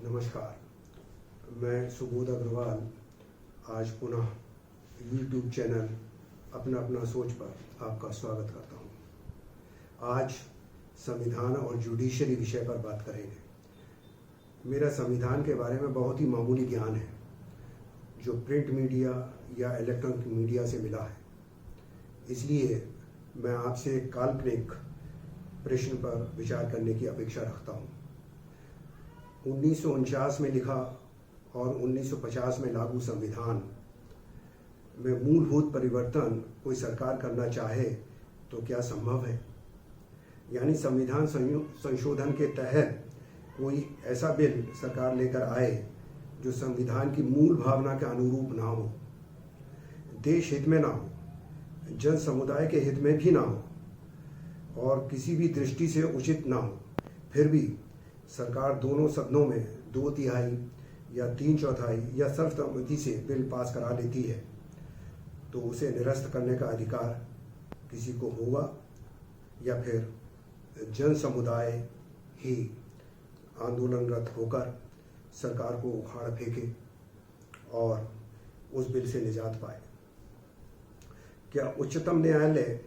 नमस्कार, मैं सुबोध अग्रवाल आज पुनः YouTube चैनल अपना सोच पर आपका स्वागत करता हूँ। आज संविधान और जुडिशरी विषय पर बात करेंगे। मेरा संविधान के बारे में बहुत ही मामूली ज्ञान है जो प्रिंट मीडिया या इलेक्ट्रॉनिक मीडिया से मिला है, इसलिए मैं आपसे एक काल्पनिक प्रश्न पर विचार करने की अपेक्षा रखता हूँ। 1949 में लिखा और 1950 में लागू संविधान में मूलभूत परिवर्तन कोई सरकार करना चाहे तो क्या संभव है? यानी संविधान संशोधन के तहत कोई ऐसा बिल सरकार लेकर आए जो संविधान की मूल भावना के अनुरूप ना हो, देश हित में ना हो, जन समुदाय के हित में भी ना हो और किसी भी दृष्टि से उचित ना हो, फिर भी सरकार दोनों सदनों में 2/3 या 3/4 या सर्वसम्मति से बिल पास करा लेती है, तो उसे निरस्त करने का अधिकार किसी को होगा या फिर जन समुदाय ही आंदोलनरत होकर सरकार को उखाड़ फेंके और उस बिल से निजात पाए? क्या उच्चतम न्यायालय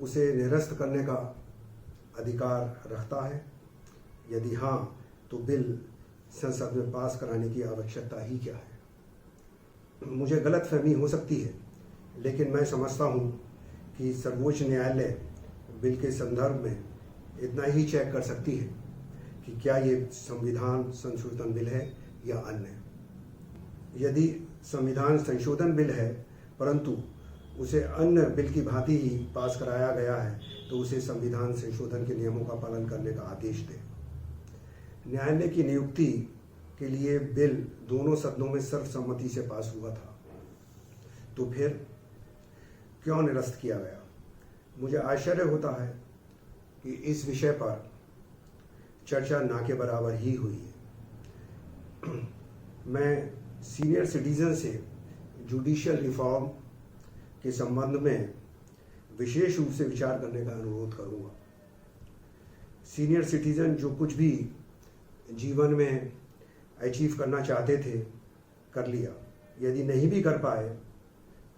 उसे निरस्त करने का अधिकार रखता है? यदि हाँ, तो बिल संसद में पास कराने की आवश्यकता ही क्या है? मुझे गलतफहमी हो सकती है, लेकिन मैं समझता हूँ कि सर्वोच्च न्यायालय बिल के संदर्भ में इतना ही चेक कर सकती है कि क्या ये संविधान संशोधन बिल है या अन्य। यदि संविधान संशोधन बिल है परंतु उसे अन्य बिल की भांति ही पास कराया गया है, तो उसे संविधान संशोधन के नियमों का पालन करने का आदेश दे। न्यायालय की नियुक्ति के लिए बिल दोनों सदनों में सर्वसम्मति से पास हुआ था, तो फिर क्यों निरस्त किया गया? मुझे आश्चर्य होता है कि इस विषय पर चर्चा ना के बराबर ही हुई है। मैं सीनियर सिटीजन से जुडिशियल रिफॉर्म के संबंध में विशेष रूप से विचार करने का अनुरोध करूंगा। सीनियर सिटीजन जो कुछ भी जीवन में अचीव करना चाहते थे कर लिया, यदि नहीं भी कर पाए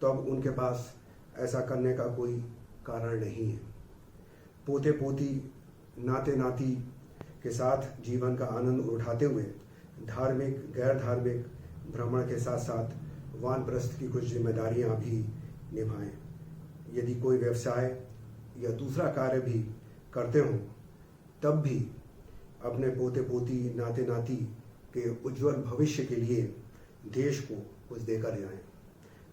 तो अब उनके पास ऐसा करने का कोई कारण नहीं है। पोते पोती नाते नाती के साथ जीवन का आनंद उठाते हुए धार्मिक गैर धार्मिक भ्रमण के साथ साथ वानप्रस्थ की कुछ जिम्मेदारियां भी निभाएं। यदि कोई व्यवसाय या दूसरा कार्य भी करते हों तब भी अपने पोते पोती नाते नाती के उज्जवल भविष्य के लिए देश को कुछ देकर जाएं।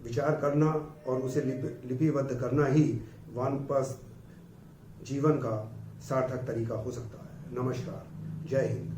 विचार करना और उसे लिपिबद्ध करना ही वानप्रस्थ जीवन का सार्थक तरीका हो सकता है। नमस्कार, जय हिंद।